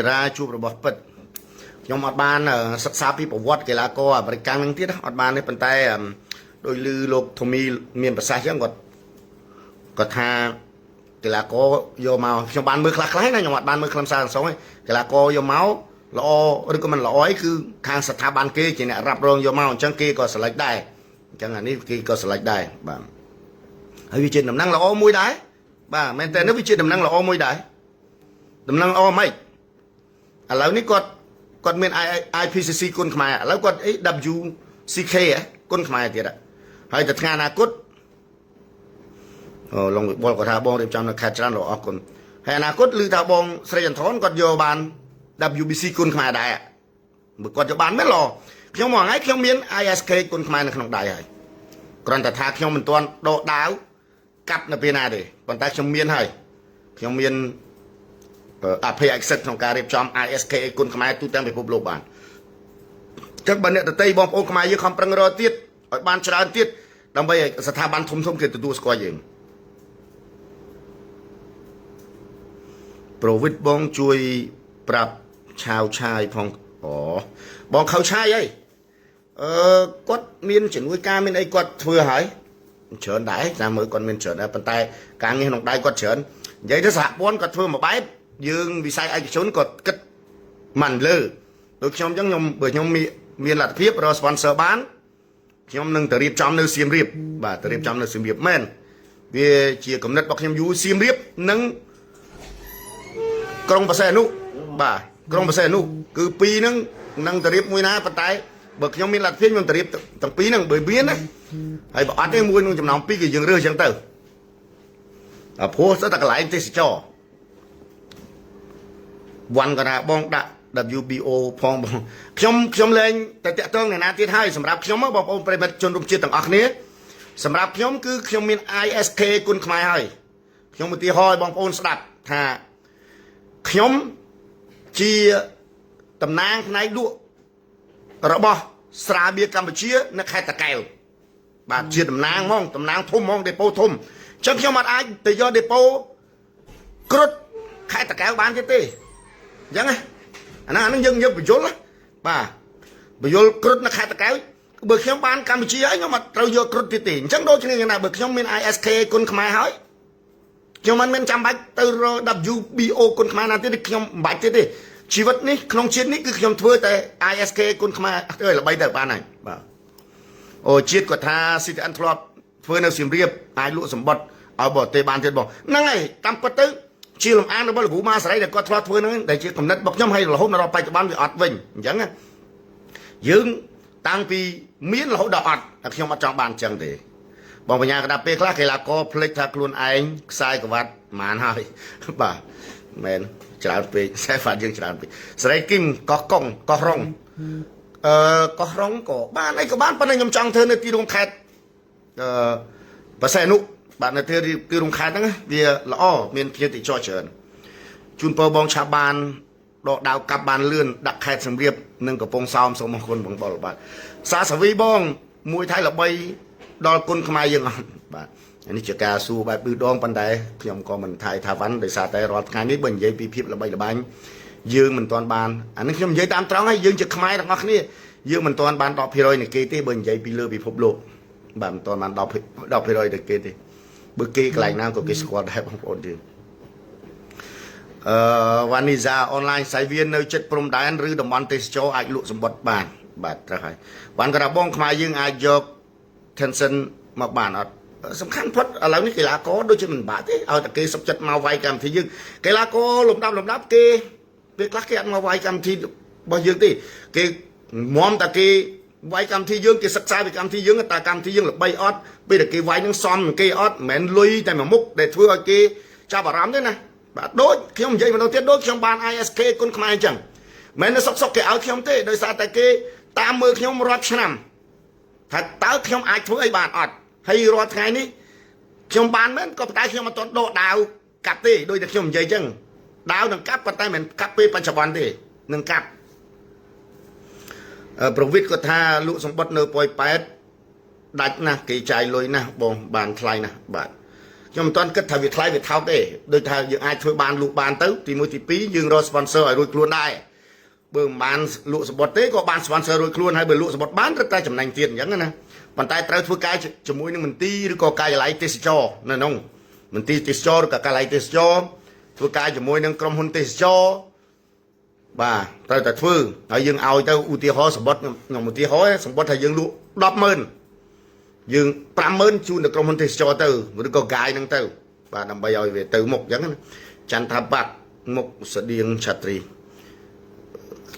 ra chụp rồi bỏ bật nhưng mà ban ở sắc xa pi bảo vật cái là co bari căng năng tiết ở ban này bàn tay đôi lư lục thô mi miền bắc sa chẳng còn tha cái là co vô màu trong ban mưa khắc lấy này nhưng mà ban mưa làm sao sống ấy cái là co vô máu lọ rồi có mình lọ ấy cứ thang sát tha ban kia chỉ nè rập rong vô màu chẳng kia có select đài chẳng hạn ní kia có select đài bạn hay vì chuyện đầm năng lọ môi đáy bà men tên nó vì chuyện đầm năng lọ môi đáy đầm năng o mấyแล้วนี่กดเมน IPCC คนขมายแล้วกดWCK คนขมายเดียดให้แต่งานอนาคตลงบอกกับทาบองเรียบจำนะแคชรันหรอคนให้อนาคตหรือทาบองเสรียนทอนกดโยบาน WBC คนขมายได้บุกกดโยบานไม่หรอเพียงมองไงเพียงเมียน ISK คนขมายในขนมได้กรอนแต่ทาเพียงมันตัวโดดาวกับในปีหน้าดิก่อนแต่เพียงเมียนให้เพียงเมียนเพย์เอ็กเซปของการเรียบจำ ISK คนขมายตู้เต็มไปพบโลกบานจากบันเนี่ยแต่ตีบอมโอขมายยังคำปรังรอติดบานชราติดดำไปสถาบันทุ่มเกิดตัวสกอยิงโปรวิทบองช่วยปรับชาวชายพองบองเขาชายไอ้กดมีนจิ๋วกามีนไอ้กดเฟื่อหายเฉินได้จะมือก่อนมีนเฉินนะปันไตการเงินของได้กดเฉินยัยทศปอนกดเฟื่อมาใบยืงวิสัยไอ้ชนกดกึศมันเลยโดยชมยังยมเบื่อยมมีหลักเพียบรอสปอนเซอร์บ้านชมนึงแต่รีบจำนึงเสียมรีบบ่าแต่รีบจำนึงเสียมรีบแม่นเวียเชียร์กำนัดบอกยมยูเสียมรีบนึงกรงภาษานุบ่ากรงภาษานุคือปีนึงนั่งแต่รีบมวยนะปัตไตเบิกยมมีหลักเพียบยมแต่รีบตั้งปีนึงเบื่อเบี้ยนะไอ้บอกอัดให้มวยนึงจำนำปีกี่ยังเรื่องจังเตอโพสต์ตั้งหลายที่สิจ่อวันก็นะบองดะ WBO พองบองชมเลยแต่เติ้งในนาที่ให้สำหรับชมมาบอกองค์ประชาชนรุ่มเชียร์ต่างอักนี้สำหรับชมคือชมมี ISK กุนขมายให้ชมมือตีหอยบององค์สดับถ้าชมเชียตำนานในดุระบอบสราเบียกัมพูชีนักแข่งตะแกวบาดเชียตำนานมองตำนานทุ่มมองเดโปทุ่มฉันชมมาไอ้แต่ยอเดโปกรุดแข่งตะแกวบ้านเจตียังไงอันนั้นยังไปโยนละป่าไปโยนกรุดนักข่าวตะแกวเบิกเขียงบ้านกัมพูชีไอ้ยังมาเราโยนกรุดติ่งจังโดนชนิดยังไงเบิกเขียงเป็น ISK คนขมายหายเขียงมันเป็นจำบัตรตัว WBO คนขมายนั่นที่เขียงบัตรที่ชีวิตนี้ขนมชีวิตนี้คือเขียงทั่วแต่ ISK คนขมายเราไปแต่บ้านไหนป่าโอ้ชีวิตกว่าท่าสิทธิอันทรอดเพื่อนเอาสิมเรียบไอ้ลุสมบัติเอาบ่เตะบานเตะบ่นั่งไงตำปะตึ้งชีลมอ่างเราบอกหูมาใส่เด็กก็ทอดเพื่อนนั้นแต่ชีกำนัดบอกย่อมให้เราหุ้นเราไปจะบ้านไปอัดวิ่งอย่างงั้นยืงตั้งปีมีนเราดออัดแต่ขยมมาจองบ้านจังเดบอกปัญญากระดับเปกลาเกลาก็พลิกทักลุนไอ้ทรายกับวัดมานให้บ่าแมนจราปีใช้ฝันยังจราปีใส่กิมก็กงก็ร้องก็ร้องก็บ้านไอ้ก็บ้านปนยมจังเธอในตีดงแคทภาษานุบ้านในเธอที่โรงขายนั่งเดียละอ้อเมียนเพียรติจ่อเชิญจุนเปอร์บองชาบานดอกดาวกับบานเลื่อนดักแคสเรียบนึ่งกับปงซาวสมงคลบังบอลบาทซาสวีบองมวยไทยละใบดอลกุนขมายยังบาทอันนี้จะกาสูใบปืนดองปันไดขยมก็มันไทยทาวันโดยซาแต่รอดงานนี้เบิ่งยัยปีพิบละใบละใบยืงมันตอนบานอันนี้ขยมยัยตามตรองให้ยืงจะขมายทั้งนี้ยืงมันตอนบานดอกพิรอยในเกติเบิ่งยัยปีเลือปีพบโลกบานตอนบานดอกพิรอยในเกติเบอร์กี้กลายน้ำก็กิสควอดได้บางคนดีวันนี้จะออนไลน์สายเวียนในจัดพรมแดนหรือดมอนเตสโจอายุสมบัติบานบาดอะไรวันกระบองขมายยังอายุเทนเซนมาบานสำคัญพอดอะไรนี่กีฬาโก้โดยเฉพาะบาดที่เอาแต่เกสับจัดมาไวกันที่ยึงกีฬาโก้หลุมดับเกเกลักเกมาไวกันที่บ่ยึงที่เกมอมแต่เกไว้กรรมที่ยืงกิศึกษาไปกรรมที่ยืงแต่กรรมที่ยืงหรือใบออดไปแต่กี่ไว้นั่งซ้อมกี่ออดเหม็นลุยแต่มามุกแต่ทั่วกี่ชาวบารามด้วยนะแบบโดยขยมใหญ่มาโดนเตี้ยโดยขยมบาน ISK คนขมายจังเหม็นสกกี่เอาขยมเต้โดยสาแต่กี่ตามมือขยมรอดชนะถ้าตาขยมไอ้ทั่วไอ้บานออดให้รอดไงนี้ขยมบานเหม็นก็ตายขยมมาต้นโดดาวกับเต้โดยแต่ขยมใหญ่จังดาวหนึ่งกับก็ตายเหม็นกับไปปัจจุบันเต้หนึ่งกับประวิทย์ก็ท่าลุสมบัติเนอปอยแปดดัดนะกี่ใจลอยนะบองบานทลายนะบาดย ខ្ញុំមិនទាន់គិតថាវាថ្លៃវាថោកទេដូចថាយើងអាចធ្វើបានលក់បានទៅទី1ទី2យើងរក sponsor ឲ្យរួចខ្លួនដែរបើមិនបានលក់សបុតទេក៏បាន sponsor រួចខ្លួនហើយបើលក់សបុតបានត្រូវតែចំណេញទៀតអញ្ចឹងណាប៉ុន្តែត្រូវធ្វើការជាមួយនឹងមន្ទីរឬក៏ការិយាល័យទេសចរនៅក្នុងមន្ទីរទេសចរឬក៏ការិយាល័យទេសចរធ្វើការជាមួយនឹងក្រុមហ៊ុនទេសចរបាទត្រូវតែធ្វើហើយយើងឲ្យទៅឧទាហរណ៍សបុតខ្ញុំឧទាហរណ៍សបុតថាយើងលក់ 100000 យើង 50000 ជូនទៅក្រុមហ៊ុនទេសចរទៅឬក៏កាយហ្នឹងទៅបាទដើម្បីឲ្យវាទៅមុខអញ្ចឹងណាចន្ទថាបាត់មុខស្តៀងឆាត្រី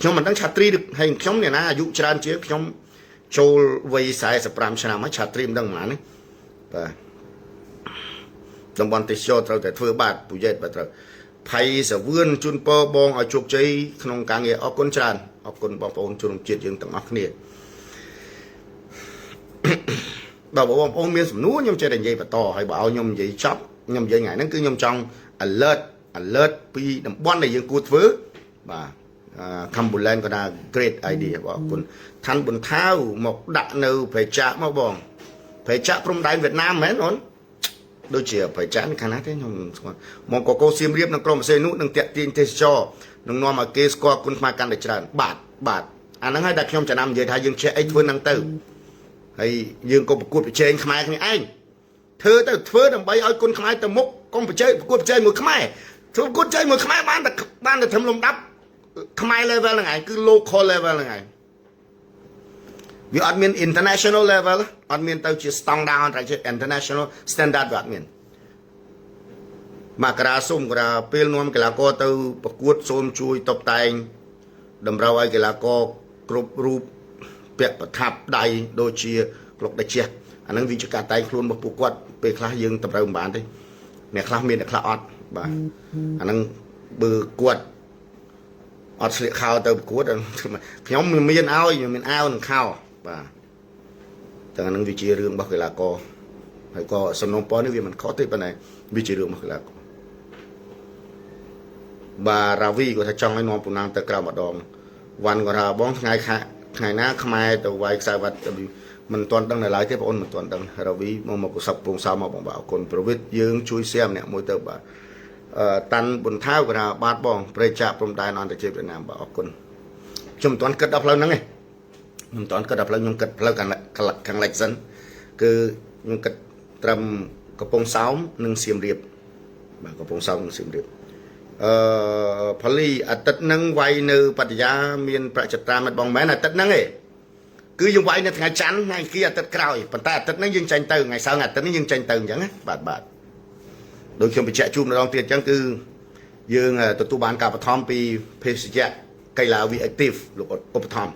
ខ្ញុំមិនដឹងឆាត្រីហើយខ្ញុំនេះណាអាយុច្រើនជាងខ្ញុំចូលវ័យ45ឆ្នាំហើយឆាត្រីមិនដឹងប៉ុន្មានទេបាទតំបន់ទេសចរត្រូវតែធ្វើបាទពូយ៉េតបាទត្រូវផៃសវឿនជូនពរបងឲ្យជោគជ័យក្នុងការងារអរគុណច្រើនអរគុណបងប្អូនជនជាតិយើងទាំងអស់គ្នាបើបងប្អូនមានសំណួរខ្ញុំចេះតែនិយាយបន្តហើយបើឲ្យខ្ញុំនិយាយចប់ខ្ញុំនិយាយថ្ងៃហ្នឹងគឺខ្ញុំចង់ alert ពីតំបន់ដែលយើងគួរធ្វើបាទCamboland ក៏ថា great idea បងប្អូនឋានបុនថាវមកដាក់នៅប្រេចាក់មកបងប្រេចាក់ព្រំដែនវៀតណាមមែនអូនដូចជាប្រេចាក់នេះខាងណាទេខ្ញុំស្គាល់មកកកោសៀមរាបនិងក្រុមសេនុនឹងតាក់ទាញទេសចរនឹងនាំឲ្យគេស្គាល់គុណខ្មែរកាន់តែច្រើនបាទអាហ្នឹងហើយដែលខ្ញុំចំណាំនិយាយថាយើងចេះអីធ្វើហ្នឹងទៅហើយយើងក៏ប្រកួតប្រជែងខ្មែរគ្នាឯងធ្វើដើម្បីឲ្យគុណខ្មែរទៅមុខកុំប្រកួតប្រជែងមួយខ្មែរធ្វើប្រកួតប្រជែងមួយខ្មែរបានតែត្រឹមលំដាប់ខ្មែរ level ហ្នឹងឯងគឺ local level ហ្នឹងឯងវាអត់មាន international level អត់មានទៅជា standard តែជា international standard វាអត់មានមករាសុំក៏ពេលនាំកីឡាករទៅប្រកួតសូមជួយតុបតែងតម្រូវឲ្យកីឡាករគ្រប់រូបពាក់ប្រថាប់ដៃដូចជាក្លុកដាជះអាហ្នឹងវាជាការតែងខ្លួនរបស់ពួកគាត់ពេលខ្លះយើងតម្រូវមិនបានទេអ្នកខ្លះមានអ្នកខ្លះអត់បាទអាហ្នឹងបើគាត់អត់ស្លៀកខោទៅប្រកួតខ្ញុំមានឲ្យមានអាវនិងខោបាទតែអាហ្នឹងវាជារឿងរបស់កីឡាករហើយក៏សំណុំពរនេះវាមិនខុសទេប៉ុន្តែវាជារឿងរបស់កីឡាករបាទរាវីគាត់ថាចង់ឲ្យនាំពូណាងទៅក្រៅម្ដងវ៉ាន់គាត់ថាបងថ្ងៃណាខ្មែរទៅវាយខ្សែវត្តមិនទាន់ដឹងនៅឡើយទេបងអូនមិនទាន់ដឹងរាវីមកកសបពងសោមកបងបាទអរគុណប្រវិតយើងជួយshareម្នាក់មួយទៅបាទតាន់បុនថាវគាត់ថាបាទបងប្រេចាក់ព្រំដែនអន្តរជាតិវៀតណាមបាទអរគុណខ្ញុំមិនទាន់គិតដល់ផ្លូវហ្នឹងទេខ្ញុំមិនទាន់គិតដល់ផ្លូវខ្ញុំគិតផ្លូវខាងលិចសិនគឺខ្ញុំគិតត្រឹមកំពង់សោមនិងសៀមរាបបាទកំពង់សោមនិងសៀមរាបផលីអាទិត្យហ្នឹងវាយនៅបត្យាមានប្រចត្រាមិត្តបងមែនអាទិត្យហ្នឹងឯងគឺយើងវាយនៅថ្ងៃច័ន្ទថ្ងៃគីអាទិត្យក្រោយប៉ុន្តែអាទិត្យហ្នឹងយើងចេញទៅថ្ងៃសៅរ៍អាទិត្យនេះយើងចេញទៅអញ្ចឹងណាបាទដូចខ្ញុំបញ្ជាក់ជូនម្ដងទៀតអញ្ចឹងគឺយើងទទួលបានការបឋមពីភេសជ្ជៈកីឡា V Active លោកឧបត្ថម្ភ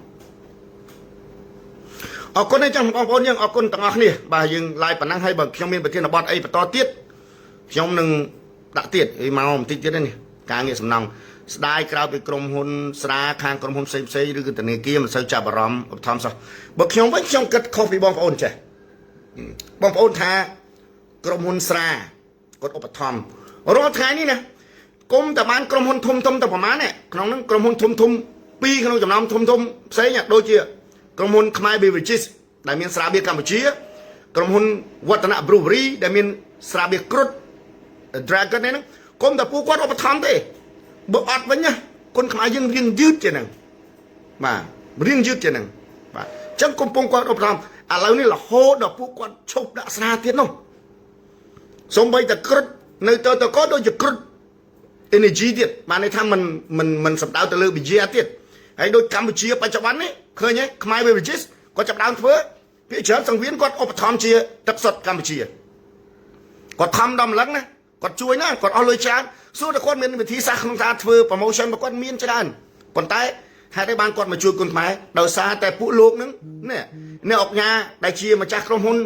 អរគុណអញ្ចឹងបងប្អូនយើងអរគុណទាំងអស់គ្នាបាទយើង live ប៉ុណ្ណឹងហើយបើខ្ញុំមានប្រធានបទអីបន្តទៀតខ្ញុំនឹងដាក់ទៀតមកបន្តិចទៀតនេះការងារសំណង់ស្ដាយក្រៅពីក្រុមហ៊ុនស្រាខាងក្រុមហ៊ុនផ្សេងឬក៏ធនាគារមិនសូវចាប់អារម្មណ៍ឧបត្ថម្ភសោះបើខ្ញុំវិញខ្ញុំគិតខុសពីបងប្អូនចេះបងប្អូនថាក្រុមហ៊ុនស្រាគាត់ឧបត្ថម្ភរាល់ថ្ងៃនេះណាគុំតែបានក្រុមហ៊ុនធំតែប្រហែលក្នុងហ្នឹងក្រុមហ៊ុនធំពីរក្នុងចំណោមធំផ្សេងដូចជាក្រុមហ៊ុនខ្មែរ Beverages ដែលមានស្រាបៀរកម្ពុជាក្រុមហ៊ុនវឌ្ឍនៈ Brewery ដែលមានស្រាបៀរគ្រុត Dragon ហ្នឹងគុំតែពួកគាត់ឧបត្ថម្ភទេបើអត់វិញណាគុនខ្មែរយើងរៀងយឺតជាហ្នឹងបាទរៀងយឺតជាហ្នឹងបាទអញ្ចឹងកំពុងគាត់ឧបត្ថម្ភឥឡូវនេះរហូតដល់ពួកគាត់ឈប់ដាក់ស្រាទៀតនោះសូម្បីតែគ្រុតនៅទៅក៏ដូចជាគ្រុត energy ទៀតបានន័យថាមិនសំដៅទៅលើប៊ីយ៉ាទៀតហើយដូចកម្ពុជាបច្ចុប្បន្ននេះឃើញទេខ្មែរ Beverages គាត់ចាប់ដើមធ្វើភាគច្រើនសង្វៀនគាត់ឧបត្ថម្ភជាទឹកសុទ្ធកម្ពុជាគាត់ខំដល់ម្លឹងណាគាត់ជួយណាគាត់អស់លុយច្រើនសួរតែគាត់មានវិធីសាស្ត្រក្នុងការធ្វើ promotion របស់គាត់មានច្រើនប៉ុន្តែហេតុអីបានគាត់មកជួយគុណខ្មែរដោយសារតែពួកលោកហ្នឹងនេះអុកញ៉ាដែលជាម្ចាស់ក្រុមហ៊ុន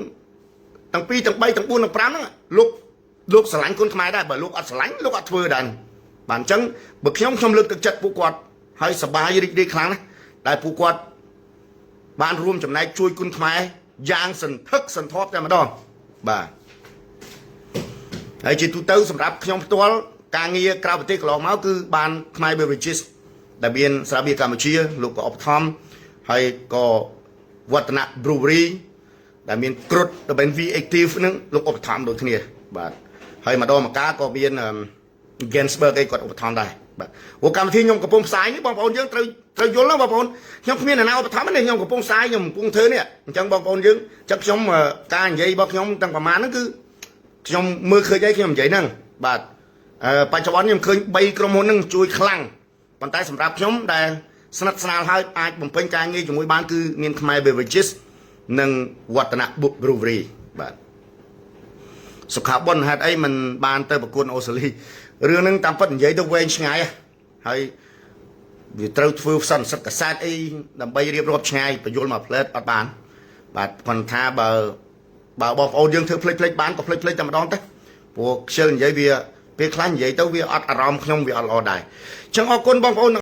ទាំង2ទាំង3ទាំង4ទាំង5ហ្នឹងលោកស្រឡាញ់គុណខ្មែរដែរបើលោកអត់ស្រឡាញ់លោកអត់ធ្វើដែរបាទអញ្ចឹងបើខ្ញុំលើកទឹកចិត្តពួកគាត់ហើយសប្បាយរីករាយខ្លាំងណាស់ដែលពួកគាត់បានរួមចំណែកជួយគុណខ្មែរយ៉ាងសន្ធឹកសន្ធាប់តែម្ដងបាទហើយជាទូទៅសម្រាប់ខ្ញុំផ្ទាល់ការងារក្រៅប្រទេសកន្លងមកគឺបានខ្មែរ Beverages ដែលមានស្រាបៀរកម្ពុជាលោកក៏ឧបត្ថម្ភហើយក៏វឌ្ឍនៈ Brewery ដែលមានគ្រុតដែលមាន V Active ហ្នឹងលោកឧបត្ថម្ភដូចគ្នាបាទ ហើយម្ដងមកកាក៏មាន Gensberg ឯគាត់ឧបត្ថម្ភដែរបាទព្រោះកម្មវិធីខ្ញុំកំពុងផ្សាយនេះបងប្អូនយើងត្រូវយល់ណាបងប្អូនខ្ញុំគ្មានអ្នកណាឧបត្ថម្ភទេខ្ញុំកំពុងផ្សាយខ្ញុំកំពុងធ្វើនេះអញ្ចឹងបងប្អូនយើងចឹងខ្ញុំការនិយាយរបស់ខ្ញុំទាំងប្រហែលហ្នឹងគឺខ្ញុំមើលឃើញអីខ្ញុំនិយាយហ្នឹងបាទបច្ចុប្បន្នខ្ញុំឃើញ3ក្រុមហ៊ុនហ្នឹងជួយខ្លាំងប៉ុន្តែសម្រាប់ខ្ញុំដែលស្និទ្ធស្នាលហើយអាចបំពេញការងារជាមួយបានគឺមានខ្មែរ Beverages និងវឌ្ឍនៈ Brewery បាទសុខាបុណ្យហេតុអីមិនបានទៅប្រកួតអូស្ត្រាលីរឿងហ្នឹងតាមពិតនិយាយទៅវែងឆ្ងាយហើយវាត្រូវធ្វើសន្និសីទកាសែតអីដើម្បីរៀបរាប់ឆ្ងាយបញ្យល់មកផ្លែតអត់បានបាទគាត់ថាបើបងប្អូនយើងធ្វើផ្លេចបានក៏ផ្លេចតែម្ដងទៅព្រោះខ្ជិលនិយាយវាពេលខ្លះនិយាយទៅវាអត់អារម្មណ៍ខ្ញុំវាអត់ល្អដែរអញ្ចឹងអរគុណបងប្អូន